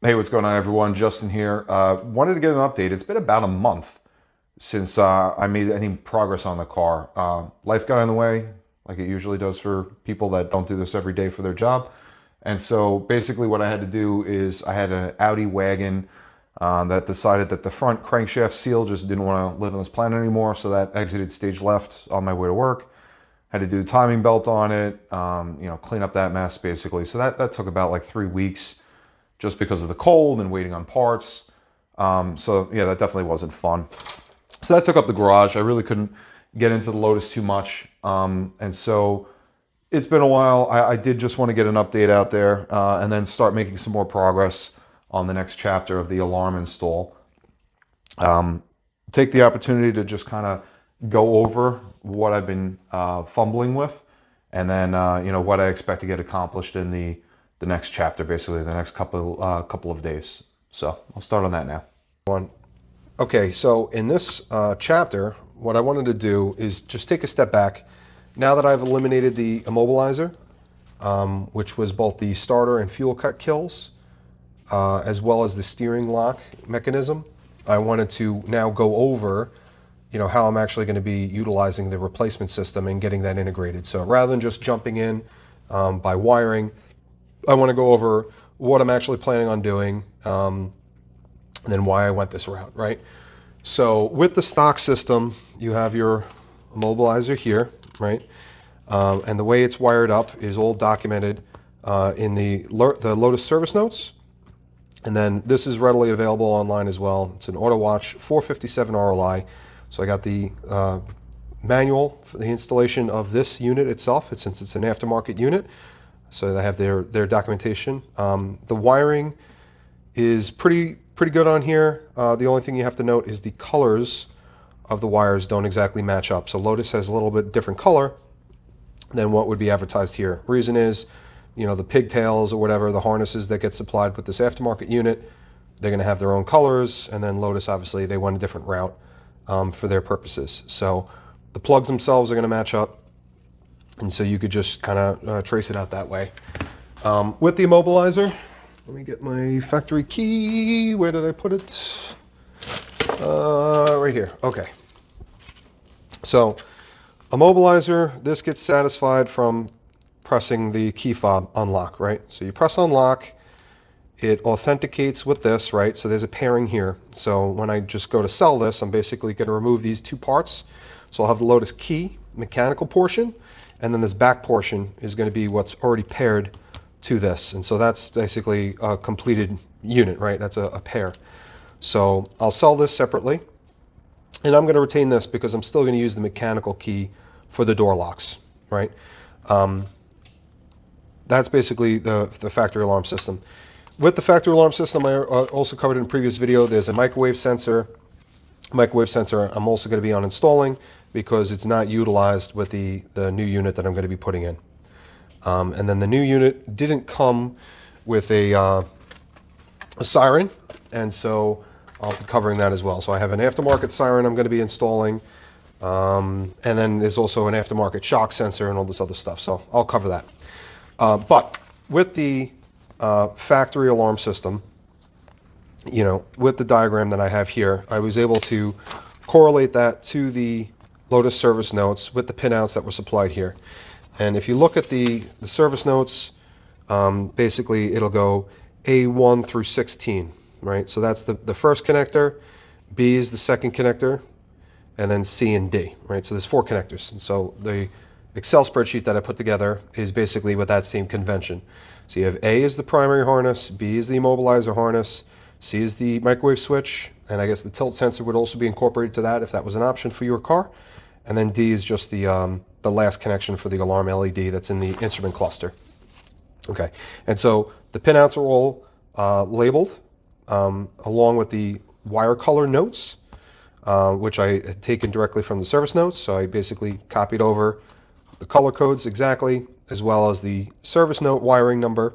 Hey, what's going on, everyone? Justin here. Wanted to get an update. It's been about a month since I made any progress on the car. Life got in the way, like it usually does for people that don't do this every day for their job. And so basically, what I had to do is I had an Audi wagon that decided that the front crankshaft seal just didn't want to live on this planet anymore. So that exited stage left on my way to work. Had to do timing belt on it, clean up that mess basically. So that took about like 3 weeks just because of the cold and waiting on parts. So yeah, that definitely wasn't fun. So that took up the garage. I really couldn't get into the Lotus too much. And so it's been a while. I did just want to get an update out there and then start making some more progress on the next chapter of the alarm install. Um, Take the opportunity to just kind of go over what I've been fumbling with, and then what I expect to get accomplished in the next chapter, basically the next couple of days. So I'll start on that now. Okay, so in this chapter, what I wanted to do is just take a step back. Now that I've eliminated the immobilizer, which was both the starter and fuel cut kills, as well as the steering lock mechanism, I wanted to now go over, how I'm actually going to be utilizing the replacement system and getting that integrated. So rather than just jumping in by wiring, I want to go over what I'm actually planning on doing, and then why I went this route, right? So with the stock system, you have your immobilizer here, right? And the way it's wired up is all documented in the Lotus service notes. And then this is readily available online as well. It's an AutoWatch 457 RLI. So I got the manual for the installation of this unit itself, since it's an aftermarket unit. So they have their documentation. The wiring is pretty good on here. The only thing you have to note is the colors of the wires don't exactly match up. So Lotus has a little bit different color than what would be advertised here. Reason is, the pigtails or whatever, the harnesses that get supplied with this aftermarket unit, they're going to have their own colors, and then Lotus, obviously, they went a different route for their purposes. So the plugs themselves are going to match up, and so you could just kind of trace it out that way. With the immobilizer, let me get my factory key. Where did I put it? Right here. Okay. So, immobilizer, this gets satisfied from pressing the key fob unlock, right? So you press unlock, it authenticates with this, right? So there's a pairing here. So when I just go to sell this, I'm basically going to remove these two parts. So I'll have the Lotus key, mechanical portion, and then this back portion is going to be what's already paired to this. And so that's basically a completed unit, right? That's a pair. So I'll sell this separately, and I'm going to retain this because I'm still going to use the mechanical key for the door locks, right? That's basically the factory alarm system. With the factory alarm system, I also covered in a previous video, there's a microwave sensor. Microwave sensor I'm also going to be uninstalling because it's not utilized with the new unit that I'm going to be putting in. And then the new unit didn't come with a Siren, and so I'll be covering that as well. So I have an aftermarket Siren I'm going to be installing, and then there's also an aftermarket shock sensor and all this other stuff. So I'll cover that. But with the factory alarm system, with the diagram that I have here, I was able to correlate that to the Lotus service notes with the pinouts that were supplied here. And if you look at the service notes, basically it'll go A1 through 16, right? So that's the first connector, B is the second connector, and then C and D, right? So there's 4 connectors. And so the Excel spreadsheet that I put together is basically with that same convention. So you have A is the primary harness, B is the immobilizer harness, C is the microwave switch, and I guess the tilt sensor would also be incorporated to that if that was an option for your car. And then D is just the last connection for the alarm LED that's in the instrument cluster. Okay, and so the pinouts are all labeled along with the wire color notes, which I had taken directly from the service notes. So I basically copied over the color codes exactly, as well as the service note wiring number.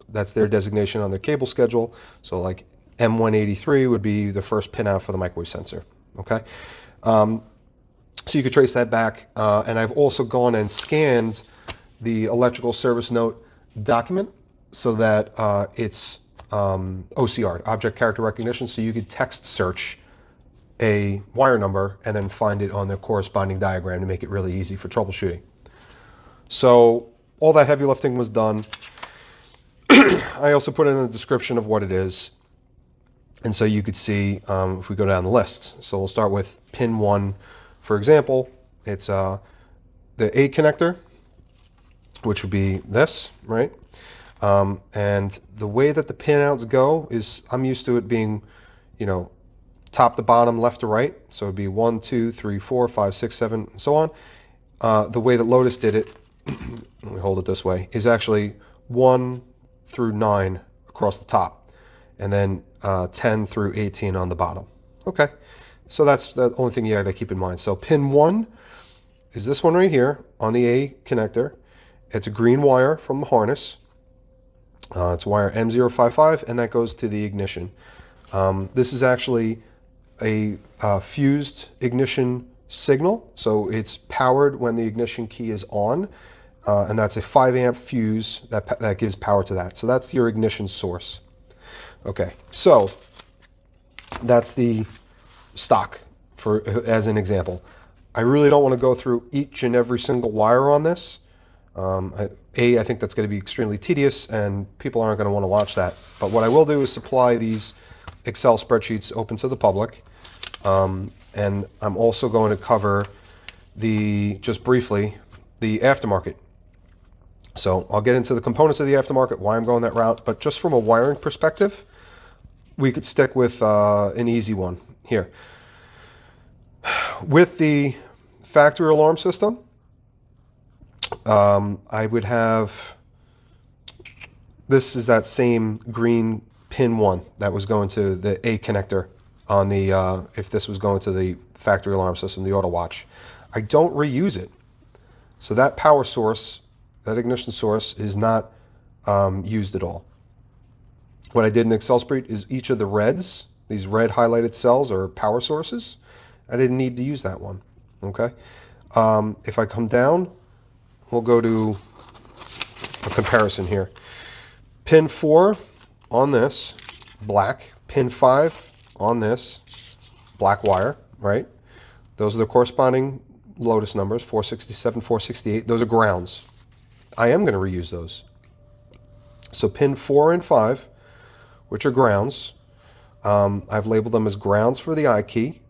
That's their designation on their cable schedule. So like M183 would be the first pinout for the microwave sensor. Okay. So you could trace that back, and I've also gone and scanned the electrical service note document so that it's OCR, object character recognition, so you could text search a wire number and then find it on the corresponding diagram to make it really easy for troubleshooting. So all that heavy lifting was done. I also put in the description of what it is, and so you could see if we go down the list. So we'll start with pin 1, for example. It's the A connector, which would be this, right? And the way that the pinouts go is, I'm used to it being, top to bottom, left to right. So it'd be 1, 2, 3, 4, 5, 6, 7, and so on. The way that Lotus did it, let me hold it this way, is actually 1 through 9 across the top, and then 10 through 18 on the bottom. Okay, so that's the only thing you got to keep in mind. So pin 1 is this one right here on the A connector. It's a green wire from the harness. It's wire M055, and that goes to the ignition. This is actually a fused ignition signal, so it's powered when the ignition key is on, and that's a 5 amp fuse that gives power to that. So that's your ignition source. Okay, so that's the stock as an example. I really don't want to go through each and every single wire on this. I think that's going to be extremely tedious, and people aren't going to want to watch that. But what I will do is supply these Excel spreadsheets open to the public, and I'm also going to cover just briefly, the aftermarket. So I'll get into the components of the aftermarket, why I'm going that route, but just from a wiring perspective, we could stick with an easy one here. With the factory alarm system, I would have, this is that same green pin 1 that was going to the A connector on the, if this was going to the factory alarm system, the auto watch. I don't reuse it. So that power source, that ignition source, is not used at all. What I did in Excel spreadsheet is each of the reds, these red highlighted cells, are power sources. I didn't need to use that one. Okay. If I come down, we'll go to a comparison here. Pin 4 on this, black. Pin 5 on this, black wire, right? Those are the corresponding Lotus numbers, 467, 468. Those are grounds. I am going to reuse those. So pin 4 and 5, which are grounds, I've labeled them as grounds for the ikey,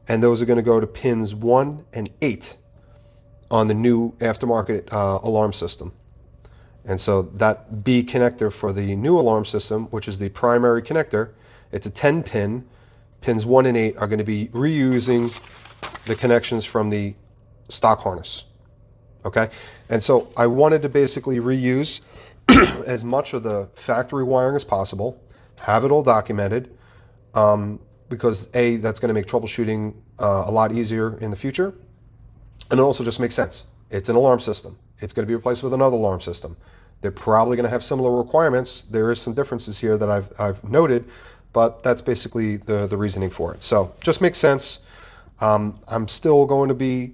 and those are going to go to pins 1 and 8 on the new aftermarket alarm system. And so that B connector for the new alarm system, which is the primary connector, it's a 10 pin. Pins 1 and 8 are going to be reusing the connections from the stock harness. Okay? And so I wanted to basically reuse as much of the factory wiring as possible, have it all documented, because A, that's going to make troubleshooting a lot easier in the future, and it also just makes sense. It's an alarm system. It's going to be replaced with another alarm system. They're probably going to have similar requirements. There is some differences here that I've noted, but that's basically the reasoning for it. So just makes sense. I'm still going to be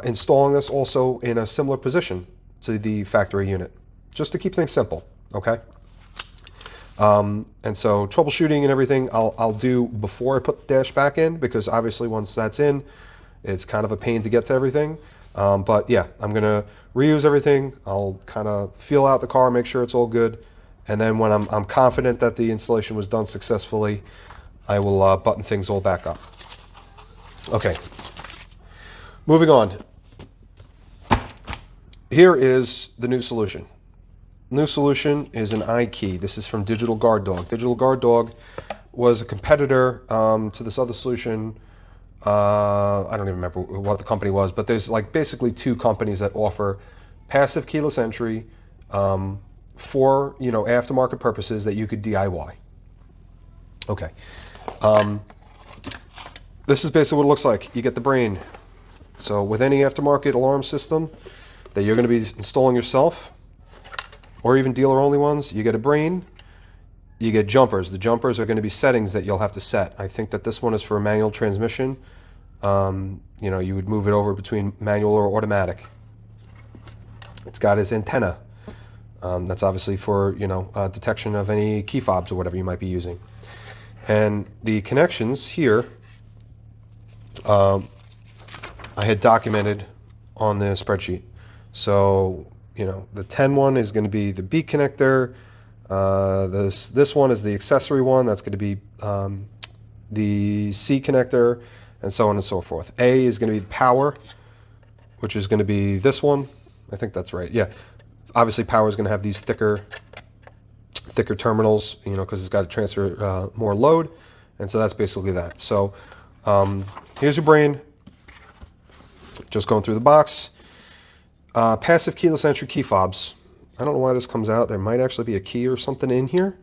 installing this also in a similar position to the factory unit, just to keep things simple, okay? And so troubleshooting and everything I'll do before I put the dash back in, because obviously once that's in, it's kind of a pain to get to everything. But yeah, I'm going to reuse everything. I'll kind of feel out the car, make sure it's all good. And then when I'm confident that the installation was done successfully, I will button things all back up. Okay, moving on. Here is the new solution. New solution is an ikey. This is from Guard Dawg. Guard Dawg was a competitor to this other solution. I don't even remember what the company was, but there's like basically two companies that offer passive keyless entry for aftermarket purposes that you could DIY. Okay, this is basically what it looks like. You get the brain. So with any aftermarket alarm system that you're going to be installing yourself, or even dealer-only ones, you get a brain. You get jumpers. The jumpers are going to be settings that you'll have to set. I think that this one is for a manual transmission. You would move it over between manual or automatic. It's got its antenna. That's obviously for detection of any key fobs or whatever you might be using. And the connections here, I had documented on the spreadsheet. So the 10 one is going to be the B connector. This one is the accessory one. That's going to be the C connector, and so on and so forth. A is going to be power, which is going to be this one. I think that's right. Yeah. Obviously, power is going to have these thicker terminals, because it's got to transfer more load, and so that's basically that. So here's your brain. Just going through the box. Passive keyless entry key fobs. I don't know why this comes out. There might actually be a key or something in here.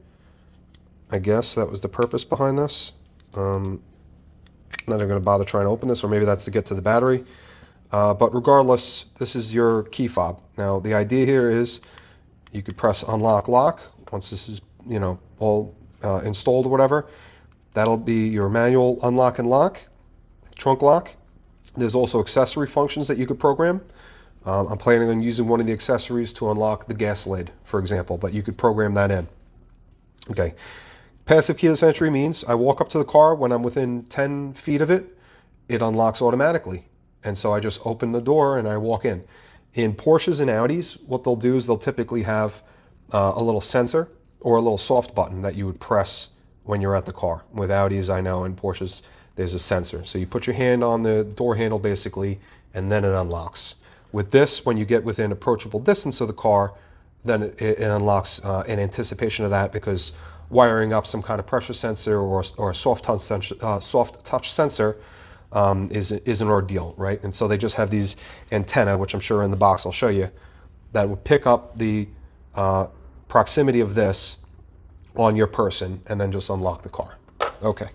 I guess that was the purpose behind this. Not even going to bother trying to open this, or maybe that's to get to the battery. But regardless, this is your key fob. Now, the idea here is you could press unlock lock once this is all installed or whatever. That'll be your manual unlock and lock, trunk lock. There's also accessory functions that you could program. I'm planning on using one of the accessories to unlock the gas lid, for example, but you could program that in. Okay. Passive keyless entry means I walk up to the car. When I'm within 10 feet of it, it unlocks automatically. And so I just open the door and I walk in. In Porsches and Audis, what they'll do is they'll typically have a little sensor or a little soft button that you would press when you're at the car. With Audis, I know, and Porsches, there's a sensor. So you put your hand on the door handle basically, and then it unlocks. With this, when you get within approachable distance of the car, then it unlocks in anticipation of that, because wiring up some kind of pressure sensor or a soft touch sensor is an ordeal, right? And so they just have these antenna, which I'm sure in the box I'll show you, that would pick up the proximity of this on your person and then just unlock the car. Okay.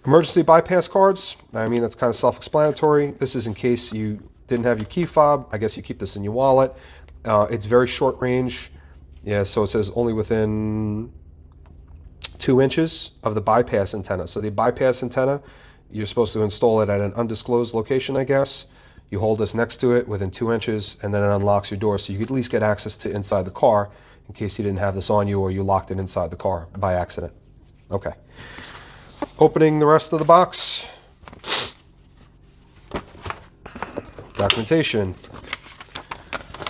Emergency bypass cards. I mean, that's kind of self-explanatory. This is in case you didn't have your key fob. I guess you keep this in your wallet. It's very short range. Yeah, so it says only within 2 inches of the bypass antenna. So the bypass antenna, you're supposed to install it at an undisclosed location, I guess. You hold this next to it within 2 inches, and then it unlocks your door, so you could at least get access to inside the car in case you didn't have this on you or you locked it inside the car by accident. Okay. Opening the rest of the box. Documentation.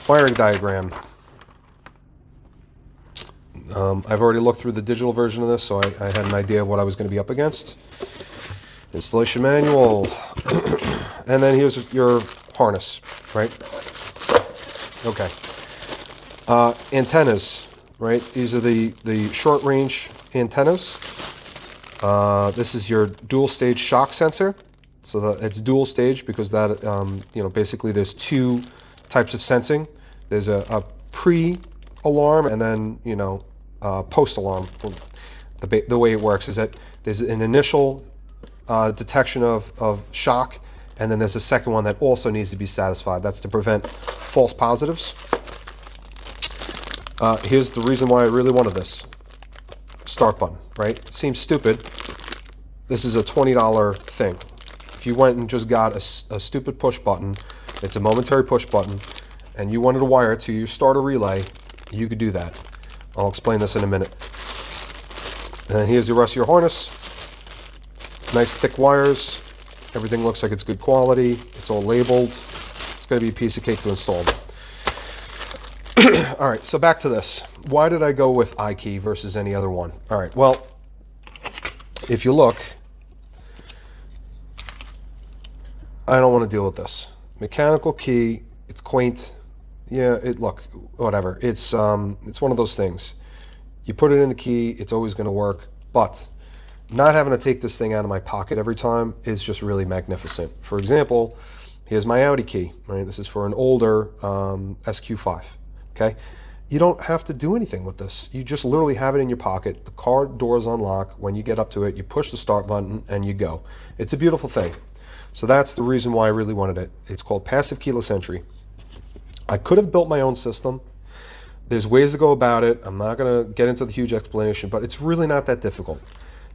Wiring diagram. I've already looked through the digital version of this, so I had an idea of what I was going to be up against. Installation manual. And then here's your harness, right? Okay. Antennas, right? These are the short range antennas. This is your dual stage shock sensor. So it's dual stage because that, basically there's 2 types of sensing. There's a pre-alarm and then, post-alarm. The way it works is that there's an initial detection of shock, and then there's a second one that also needs to be satisfied. That's to prevent false positives. Here's the reason why I really wanted this. Start button, right? It seems stupid. This is a $20 thing. If you went and just got a stupid push button, it's a momentary push button, and you wanted to wire it to your starter relay, you could do that. I'll explain this in a minute. And then here's the rest of your harness. Nice thick wires. Everything looks like it's good quality. It's all labeled. It's going to be a piece of cake to install. All right, so back to this. Why did I go with ikey versus any other one? All right, well, if you look, I don't want to deal with this. Mechanical key, it's quaint. Yeah, whatever. It's one of those things. You put it in the key, it's always going to work, but not having to take this thing out of my pocket every time is just really magnificent. For example, here's my Audi key, right? This is for an older SQ5, okay? You don't have to do anything with this. You just literally have it in your pocket. The car doors unlock. When you get up to it, you push the start button and you go. It's a beautiful thing. So that's the reason why I really wanted it. It's called passive keyless entry. I could have built my own system. There's ways to go about it. I'm not going to get into the huge explanation, but it's really not that difficult.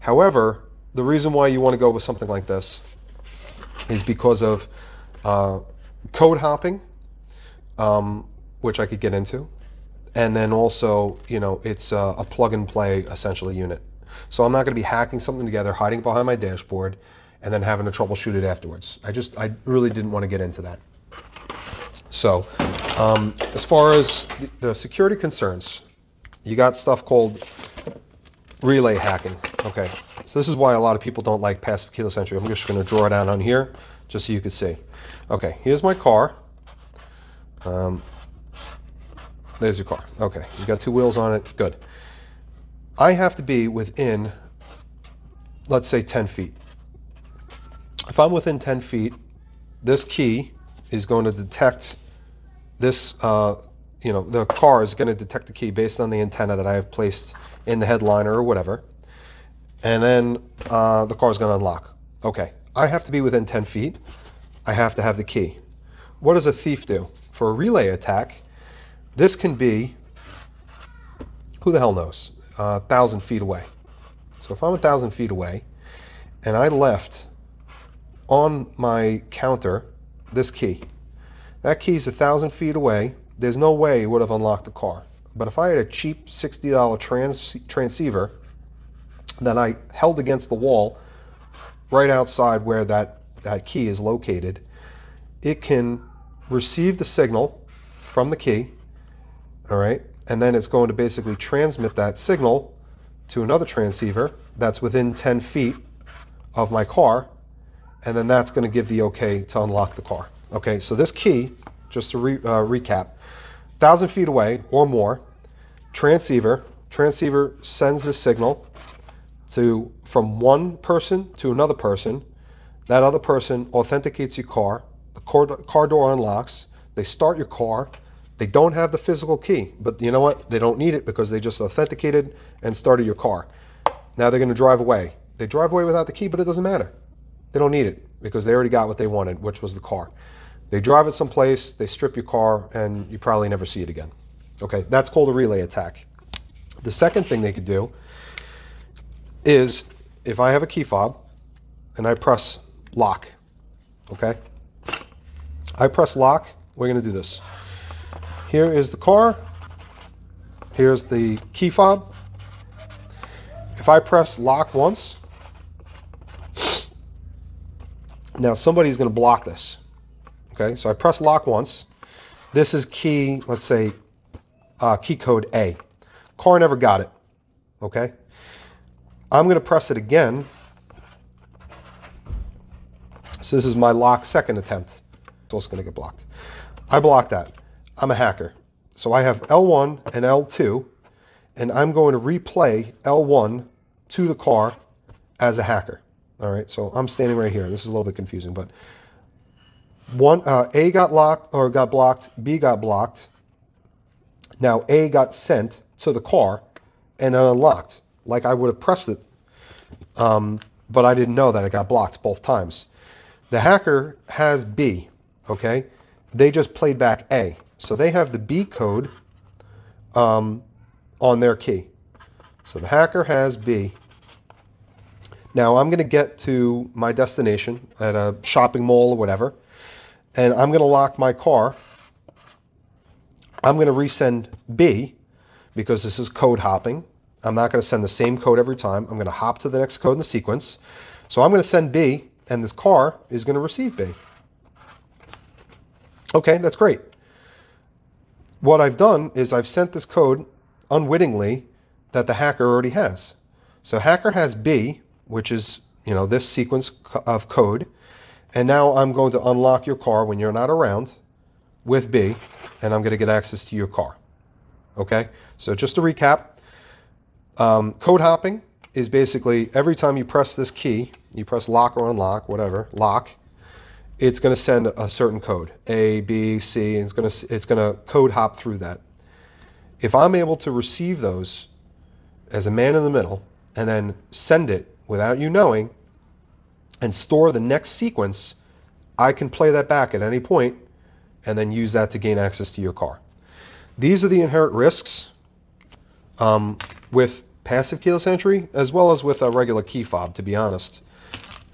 However, the reason why you want to go with something like this is because of code hopping, which I could get into. and then also, it's a plug and play essentially unit. So I'm not going to be hacking something together, hiding behind my dashboard, and then having to troubleshoot it afterwards. I really didn't want to get into that. So as far as the security concerns, you got stuff called relay hacking. Okay, so this is why a lot of people don't like passive keyless entry. I'm just going to draw it out on here just so you can see. Okay, here's my car. There's your car. Okay, you got two wheels on it. Good. I have to be within, let's say, 10 feet. If I'm within 10 feet, this key is going to detect this, the car is going to detect the key based on the antenna that I have placed in the headliner or whatever. And then the car is going to unlock. Okay, I have to be within 10 feet. I have to have the key. What does a thief do? For a relay attack, this can be, who the hell knows, 1,000 feet away. So if I'm 1,000 feet away and I left on my counter this key, that key's 1,000 feet away, there's no way it would have unlocked the car. But if I had a cheap $60 transceiver that I held against the wall right outside where that key is located, it can receive the signal from the key, all right, and then it's going to basically transmit that signal to another transceiver that's within 10 feet of my car, and then that's going to give the okay to unlock the car. Okay, so this key, just to recap, 1,000 feet away or more, transceiver sends the signal from one person to another person. That other person authenticates your car. The car door unlocks. They start your car. They don't have the physical key, but you know what? They don't need it because they just authenticated and started your car. Now they're going to drive away. They drive away without the key, but it doesn't matter. They don't need it because they already got what they wanted, which was the car. They drive it someplace, they strip your car, and you probably never see it again. Okay, that's called a relay attack. The second thing they could do is if I have a key fob and I press lock, okay? I press lock, we're going to do this. Here is the car. Here's the key fob. If I press lock once, now somebody's going to block this. Okay, so I press lock once. This is key, let's say, key code A. Car never got it. Okay? I'm going to press it again. So this is my lock second attempt. It's also going to get blocked. I blocked that. I'm a hacker. So I have L1 and L2, and I'm going to replay L1 to the car as a hacker. All right, so I'm standing right here. This is a little bit confusing, but A got locked or got blocked, B got blocked. Now A got sent to the car and unlocked, like I would have pressed it, but I didn't know that it got blocked both times. The hacker has B, okay? They just played back A. So they have the B code on their key. So the hacker has B. Now I'm going to get to my destination at a shopping mall or whatever, and I'm going to lock my car. I'm going to resend B because this is code hopping. I'm not going to send the same code every time. I'm going to hop to the next code in the sequence. So I'm going to send B, and this car is going to receive B. Okay, that's great. What I've done is I've sent this code unwittingly that the hacker already has. So hacker has B, which is, this sequence of code, and now I'm going to unlock your car when you're not around with B, and I'm going to get access to your car. Okay, so just to recap, code hopping is basically every time you press this key, you press lock or unlock, whatever, lock, it's going to send a certain code, A, B, C, and it's going to code hop through that. If I'm able to receive those as a man in the middle and then send it without you knowing and store the next sequence, I can play that back at any point and then use that to gain access to your car. These are the inherent risks with passive keyless entry as well as with a regular key fob, to be honest.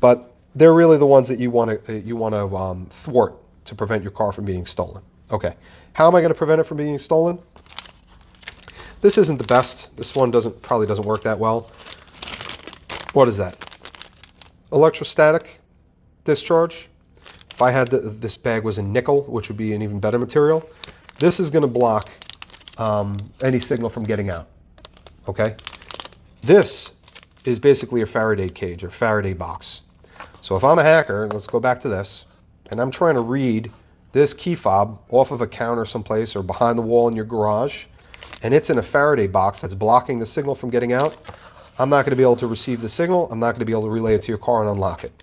But they're really the ones that you want to thwart to prevent your car from being stolen. Okay, how am I going to prevent it from being stolen? This isn't the best. This one probably doesn't work that well. What is that? Electrostatic discharge. If I had this bag was in nickel, which would be an even better material, this is going to block any signal from getting out. Okay? This is basically a Faraday cage or Faraday box. So if I'm a hacker, let's go back to this, and I'm trying to read this key fob off of a counter someplace or behind the wall in your garage, and it's in a Faraday box that's blocking the signal from getting out, I'm not going to be able to receive the signal. I'm not going to be able to relay it to your car and unlock it.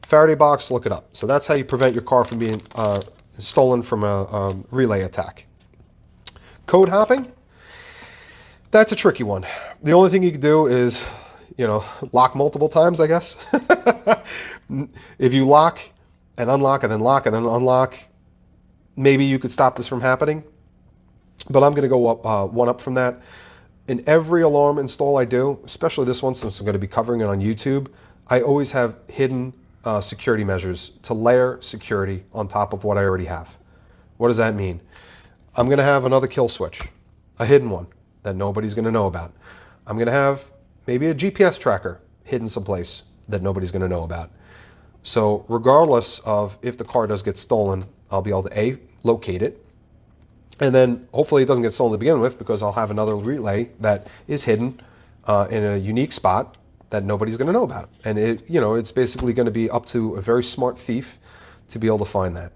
Faraday box, look it up. So that's how you prevent your car from being stolen from a relay attack. Code hopping, that's a tricky one. The only thing you can do is, lock multiple times, I guess. If you lock and unlock and then lock and then unlock, maybe you could stop this from happening. But I'm going to go up one up from that. In every alarm install I do, especially this one since I'm going to be covering it on YouTube, I always have hidden security measures to layer security on top of what I already have. What does that mean? I'm going to have another kill switch, a hidden one that nobody's going to know about. I'm going to have maybe a GPS tracker hidden someplace that nobody's going to know about. So regardless of if the car does get stolen, I'll be able to A, locate it, and then hopefully it doesn't get stolen to begin with because I'll have another relay that is hidden in a unique spot that nobody's going to know about. And it's basically going to be up to a very smart thief to be able to find that.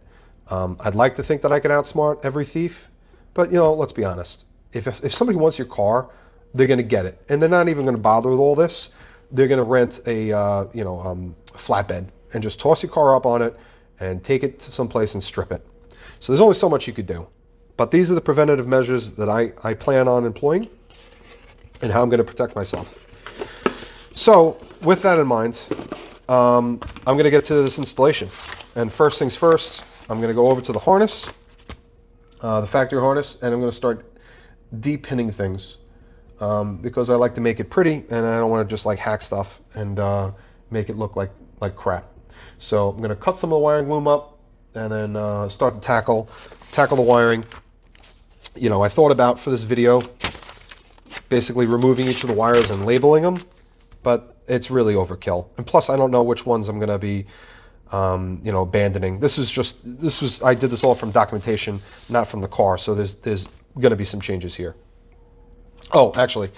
I'd like to think that I can outsmart every thief, but let's be honest. If somebody wants your car, they're going to get it, and they're not even going to bother with all this. They're going to rent a flatbed and just toss your car up on it and take it to someplace and strip it. So there's only so much you could do. But these are the preventative measures that I plan on employing and how I'm going to protect myself. So with that in mind, I'm going to get to this installation. And first things first, I'm going to go over to the harness, the factory harness, and I'm going to start depinning things because I like to make it pretty and I don't want to just like hack stuff and make it look like crap. So I'm going to cut some of the wiring loom up and then start to tackle the wiring. I thought about for this video basically removing each of the wires and labeling them, but it's really overkill. And plus, I don't know which ones I'm going to be, abandoning. I did this all from documentation, not from the car. So there's going to be some changes here. Oh, actually,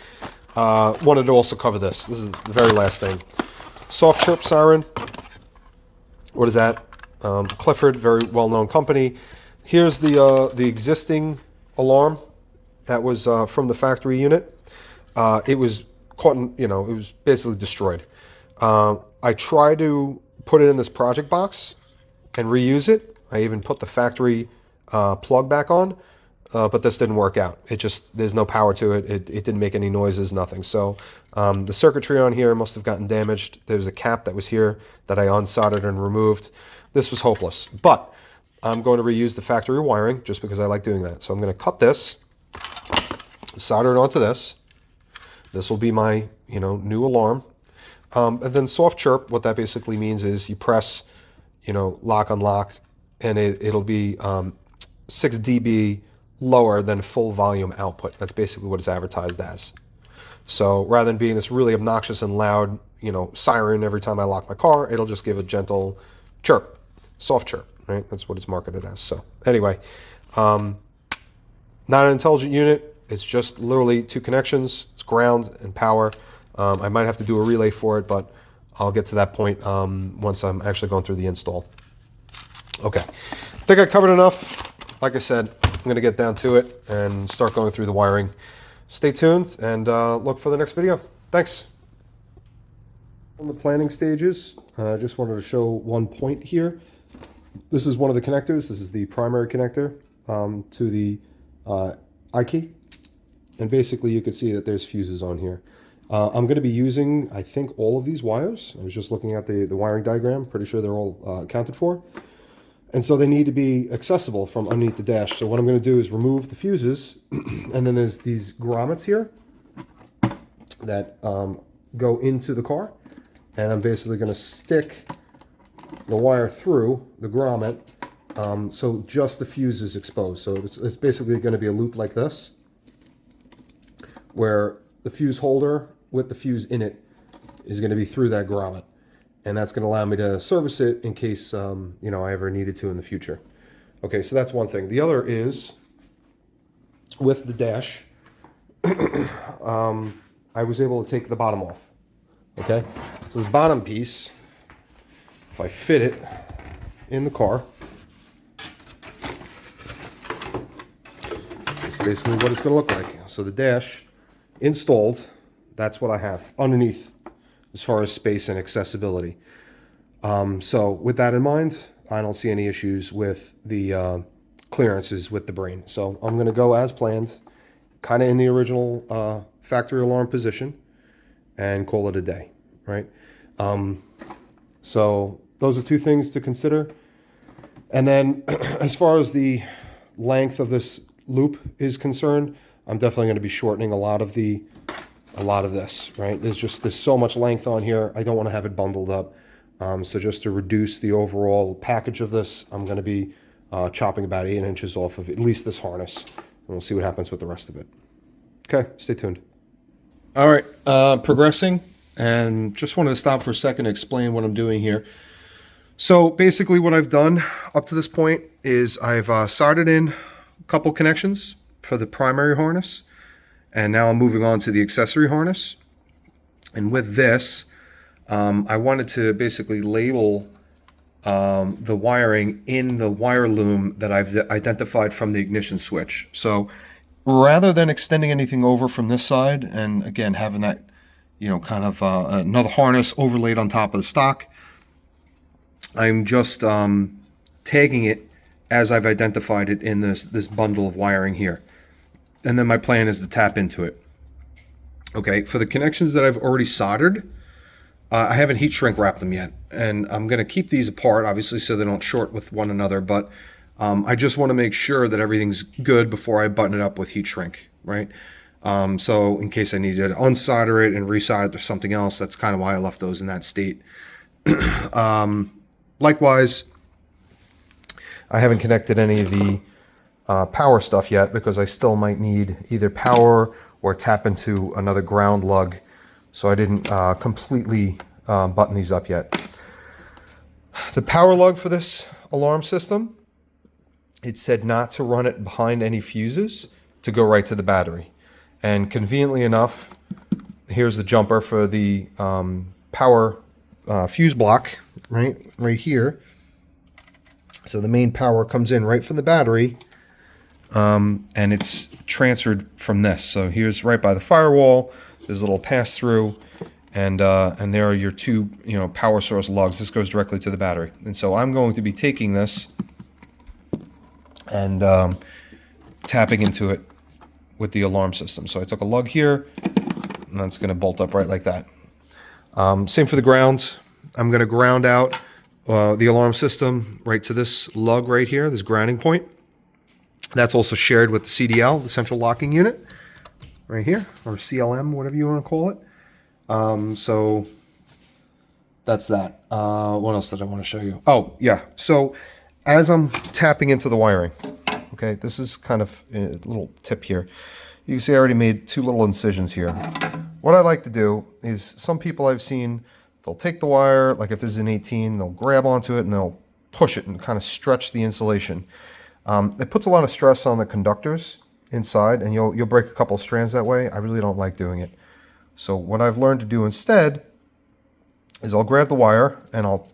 wanted to also cover this. This is the very last thing. Soft chirp siren. What is that? Clifford, very well-known company. Here's the existing alarm that was from the factory unit. It was caught in, it was basically destroyed. I tried to put it in this project box and reuse it. I even put the factory plug back on, but this didn't work out. There's no power to it. It didn't make any noises, nothing. So the circuitry on here must have gotten damaged. There was a cap that was here that I unsoldered and removed. This was hopeless, but I'm going to reuse the factory wiring just because I like doing that. So I'm going to cut this, solder it onto this. This will be my, new alarm. And then soft chirp, what that basically means is you press, lock, unlock, and it'll be 6 dB lower than full volume output. That's basically what it's advertised as. So rather than being this really obnoxious and loud, siren every time I lock my car, it'll just give a gentle chirp, soft chirp, right? That's what it's marketed as. So anyway, not an intelligent unit. It's just literally 2 connections. It's ground and power. I might have to do a relay for it, but I'll get to that point once I'm actually going through the install. Okay, I think I covered enough. Like I said, I'm going to get down to it and start going through the wiring. Stay tuned and look for the next video. Thanks. On the planning stages, I just wanted to show one point here. This is one of the connectors. This is the primary connector to the ikey. And basically you can see that there's fuses on here. I'm going to be using, I think, all of these wires. I was just looking at the wiring diagram. Pretty sure they're all accounted for. And so they need to be accessible from underneath the dash. So what I'm going to do is remove the fuses. And then there's these grommets here that go into the car. And I'm basically going to stick the wire through the grommet so just the fuse is exposed. So it's basically going to be a loop like this. where the fuse holder with the fuse in it is going to be through that grommet. And that's going to allow me to service it in case, I ever needed to in the future. Okay, so that's one thing. The other is with the dash, I was able to take the bottom off. Okay, so this bottom piece, if I fit it in the car, it's basically what it's going to look like. So the dash installed, that's what I have underneath as far as space and accessibility. So with that in mind, I don't see any issues with the clearances with the brain. So I'm going to go as planned, kind of in the original factory alarm position, and call it a day, right? So those are two things to consider. And then as far as the length of this loop is concerned, I'm definitely going to be shortening a lot of this, right? There's so much length on here. I don't want to have it bundled up. So just to reduce the overall package of this, I'm going to be chopping about 8 inches off of at least this harness. And we'll see what happens with the rest of it. Okay, stay tuned. All right, progressing. And just wanted to stop for a second to explain what I'm doing here. So basically what I've done up to this point is I've soldered in a couple connections for the primary harness. And now I'm moving on to the accessory harness. And with this, I wanted to basically label the wiring in the wire loom that I've identified from the ignition switch. So rather than extending anything over from this side, and again, having that, kind of another harness overlaid on top of the stock, I'm just tagging it as I've identified it in this bundle of wiring here. And then my plan is to tap into it. Okay, for the connections that I've already soldered, I haven't heat shrink wrapped them yet. And I'm going to keep these apart, obviously, so they don't short with one another. But I just want to make sure that everything's good before I button it up with heat shrink, right? So in case I need to unsolder it and resolder it or something else, that's kind of why I left those in that state. Likewise, I haven't connected any of the power stuff yet because I still might need either power or tap into another ground lug. So I didn't completely button these up yet. The power lug for this alarm system, it said not to run it behind any fuses, to go right to the battery. And conveniently enough, here's the jumper for the power fuse block, right here. So the main power comes in right from the battery, and it's transferred from this. So here's right by the firewall. There's a little pass through, and there are your two power source lugs. This goes directly to the battery. And so I'm going to be taking this and tapping into it with the alarm system. So I took a lug here, and that's going to bolt up right like that. Same for the ground. I'm going to ground out the alarm system right to this lug right here, this grounding point. That's also shared with the CDL, the central locking unit, right here, or CLM, whatever you want to call it. So that's that. What else did I want to show you? Oh, yeah. So as I'm tapping into the wiring, okay, this is kind of a little tip here. You can see I already made 2 little incisions here. What I like to do is, some people I've seen, they'll take the wire, like if this is an 18, they'll grab onto it and they'll push it and kind of stretch the insulation. It puts a lot of stress on the conductors inside, and you'll break a couple strands that way. I really don't like doing it. So what I've learned to do instead is I'll grab the wire and I'll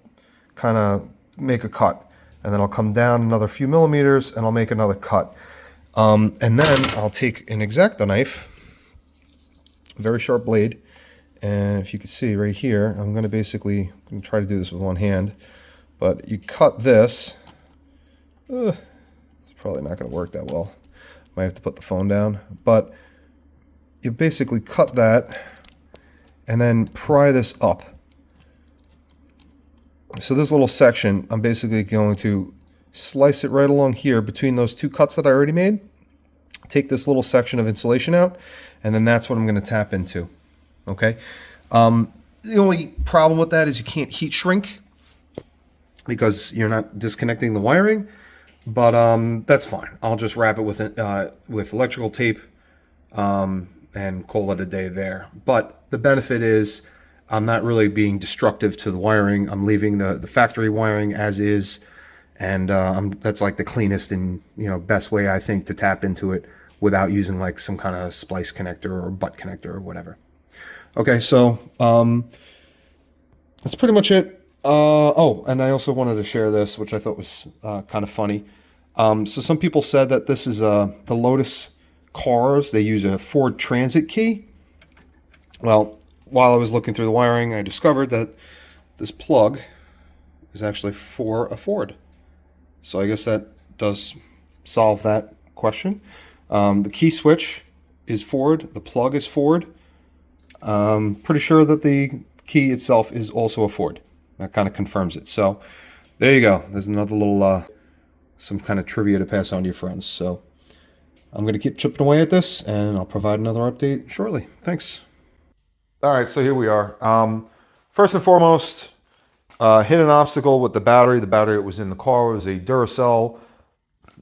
kind of make a cut. And then I'll come down another few millimeters and I'll make another cut. And then I'll take an X-Acto knife, a very sharp blade. And if you can see right here, I'm going to try to do this with one hand. But you cut this. It's probably not going to work that well. Might have to put the phone down. But you basically cut that and then pry this up. So this little section, I'm basically going to slice it right along here between those 2 cuts that I already made. Take this little section of insulation out, and then that's what I'm going to tap into. Okay. The only problem with that is you can't heat shrink because you're not disconnecting the wiring, but that's fine. I'll just wrap it with electrical tape, and and call it a day there. But the benefit is I'm not really being destructive to the wiring. I'm leaving the factory wiring as is, and that's like the cleanest and best way I think to tap into it without using like some kind of splice connector or butt connector or whatever. Okay, so that's pretty much it. Oh, and I also wanted to share this, which I thought was kind of funny. So some people said that this is the Lotus cars. They use a Ford Transit key. Well, while I was looking through the wiring, I discovered that this plug is actually for a Ford. So I guess that does solve that question. The key switch is Ford. The plug is Ford. Pretty sure that the key itself is also a Ford. That kind of confirms it. So there you go. There's another little some kind of trivia to pass on to your friends. So I'm going to keep chipping away at this, and I'll provide another update shortly. Thanks. All right, so here we are. First and foremost, hit an obstacle with the battery. The battery that was in the car was a Duracell.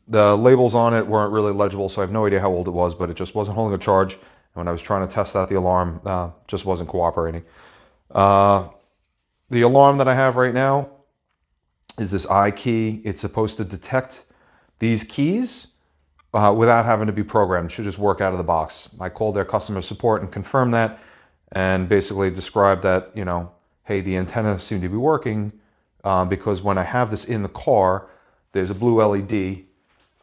The labels on it weren't really legible, so I have no idea how old it was, but it just wasn't holding a charge. And when I was trying to test out the alarm, just wasn't cooperating. The alarm that I have right now is this ikey. It's supposed to detect these keys without having to be programmed. It should just work out of the box. I called their customer support and confirmed that, and basically described that, hey, the antenna seemed to be working because when I have this in the car, there's a blue LED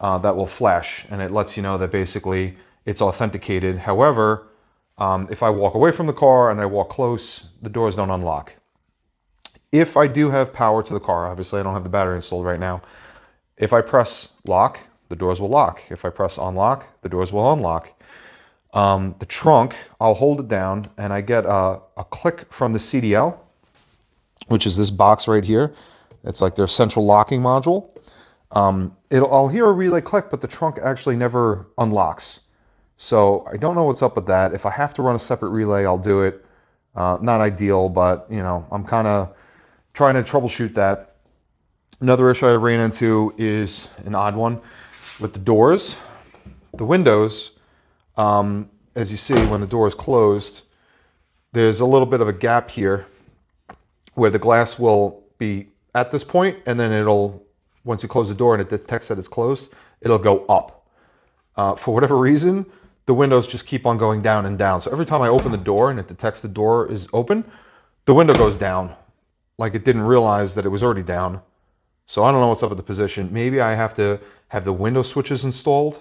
that will flash, and it lets you know that basically it's authenticated. However, if I walk away from the car and I walk close, the doors don't unlock. If I do have power to the car, obviously I don't have the battery installed right now, if I press lock, the doors will lock. If I press unlock, the doors will unlock. The trunk, I'll hold it down and I get a click from the CDL, which is this box right here. It's like their central locking module. I'll hear a relay click, but the trunk actually never unlocks. So I don't know what's up with that. If I have to run a separate relay, I'll do it. Not ideal, but I'm kind of trying to troubleshoot that. Another issue I ran into is an odd one with the doors. The windows, as you see, when the door is closed, there's a little bit of a gap here where the glass will be at this point, and then once you close the door and it detects that it's closed, it'll go up. For whatever reason, the windows just keep on going down and down. So every time I open the door and it detects the door is open, the window goes down. Like it didn't realize that it was already down. So I don't know what's up with the position. Maybe I have to have the window switches installed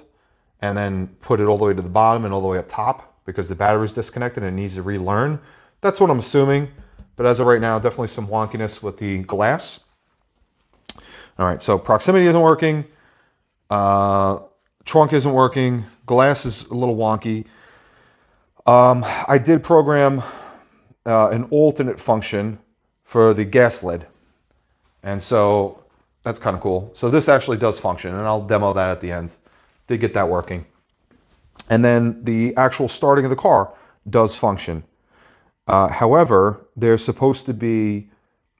and then put it all the way to the bottom and all the way up top because the battery's disconnected and it needs to relearn. That's what I'm assuming. But as of right now, definitely some wonkiness with the glass. All right, so proximity isn't working. Trunk isn't working. Glass is a little wonky. I did program an alternate function for the gas lid. And so that's kind of cool. So this actually does function, and I'll demo that at the end. Did get that working. And then the actual starting of the car does function. However, there's supposed to be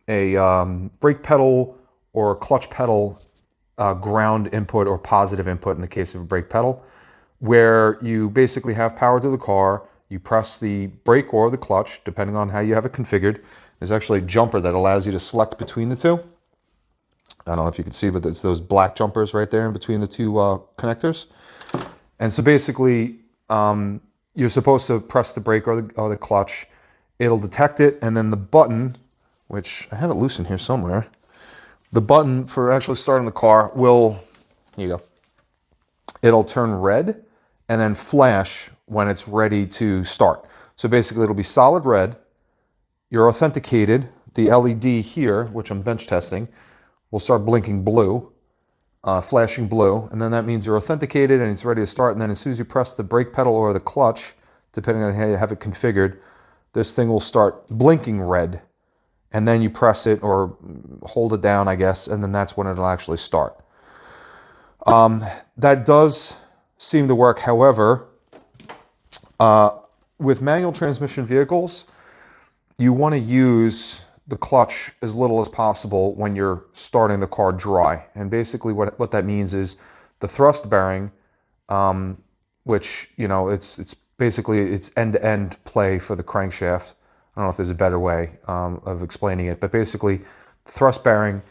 a brake pedal or clutch pedal ground input or positive input in the case of a brake pedal, where you basically have power to the car, you press the brake or the clutch, depending on how you have it configured. There's actually a jumper that allows you to select between the two. I don't know if you can see, but it's those black jumpers right there in between the two connectors. And so basically, you're supposed to press the brake or the clutch. It'll detect it, and then the button, which I have it loose in here somewhere, the button for actually starting the car will, here you go, it'll turn red and then flash when it's ready to start. So basically it'll be solid red, you're authenticated, the LED here, which I'm bench testing, will start blinking blue, flashing blue, and then that means you're authenticated and it's ready to start, and then as soon as you press the brake pedal or the clutch, depending on how you have it configured, this thing will start blinking red. And then you press it or hold it down, I guess, and then that's when it'll actually start. That does seem to work. However, with manual transmission vehicles, you want to use the clutch as little as possible when you're starting the car dry. And basically what that means is the thrust bearing, which, it's basically it's end-to-end play for the crankshaft. I don't know if there's a better way of explaining it, but basically the thrust bearing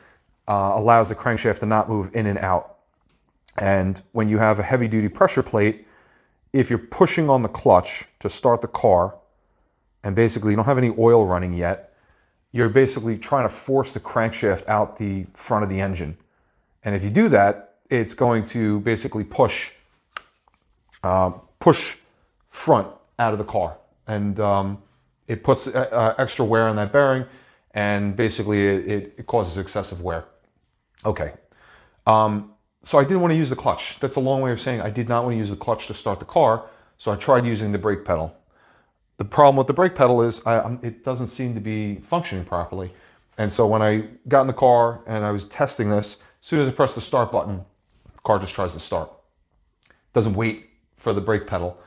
allows the crankshaft to not move in and out. And when you have a heavy-duty pressure plate, if you're pushing on the clutch to start the car, and basically you don't have any oil running yet, you're basically trying to force the crankshaft out the front of the engine. And if you do that, it's going to basically push front out of the car. And it puts extra wear on that bearing, and basically it causes excessive wear. Okay. So I didn't want to use the clutch. That's a long way of saying I did not want to use the clutch to start the car, so I tried using the brake pedal. The problem with the brake pedal is it doesn't seem to be functioning properly. And so when I got in the car and I was testing this, as soon as I press the start button, the car just tries to start. It doesn't wait for the brake pedal.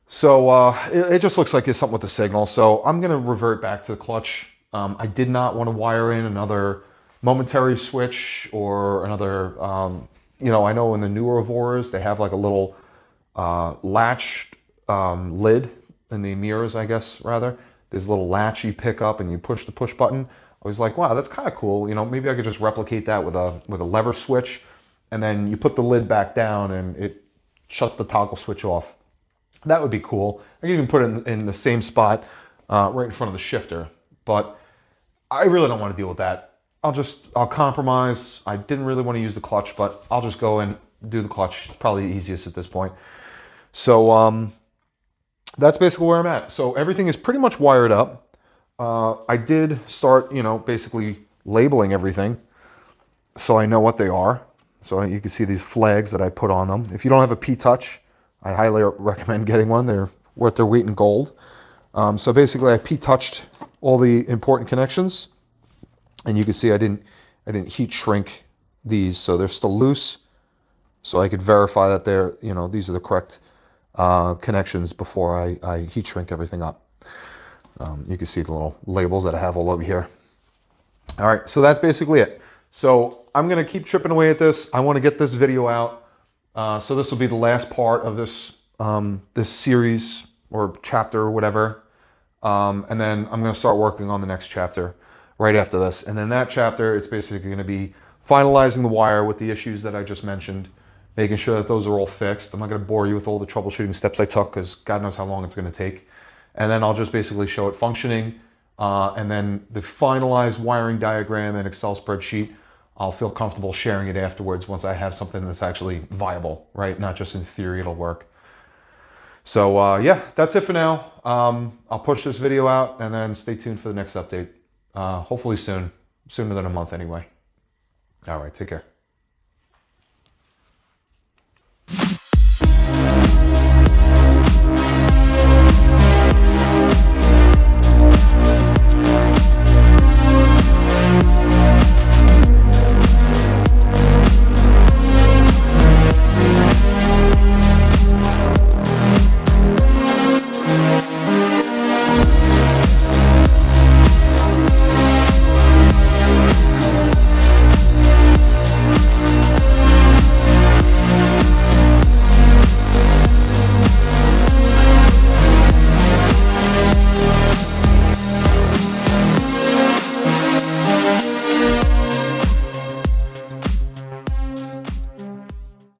So it just looks like there's something with the signal. So I'm going to revert back to the clutch. I did not want to wire in another momentary switch or another, I know in the newer Evoras, they have like a little latch lid in the mirrors, I guess, rather. There's a little latch you pick up and you push the push button. I was like, wow, that's kind of cool. Maybe I could just replicate that with a lever switch, and then you put the lid back down and it shuts the toggle switch off. That would be cool. I could even put it in the same spot right in front of the shifter, but I really don't want to deal with that. I'll compromise. I didn't really want to use the clutch, but I'll just go and do the clutch. Probably the easiest at this point. So that's basically where I'm at. So everything is pretty much wired up. I did start, basically labeling everything so I know what they are. So you can see these flags that I put on them. If you don't have a P-Touch, I highly recommend getting one. They're worth their weight in gold. So basically I P-touched all the important connections. And you can see I didn't heat shrink these, so they're still loose. So I could verify that these are the correct connections before I heat shrink everything up. You can see the little labels that I have all over here. All right, so that's basically it. So I'm gonna keep chipping away at this. I want to get this video out. So this will be the last part of this this series or chapter or whatever. And then I'm gonna start working on the next chapter right after this. And then that chapter, it's basically going to be finalizing the wire with the issues that I just mentioned, making sure that those are all fixed. I'm not going to bore you with all the troubleshooting steps I took because God knows how long it's going to take. And then I'll just basically show it functioning. And then the finalized wiring diagram and Excel spreadsheet, I'll feel comfortable sharing it afterwards once I have something that's actually viable, right? Not just in theory it'll work. So yeah, that's it for now. I'll push this video out and then stay tuned for the next update. Hopefully soon, sooner than a month anyway. All right, take care.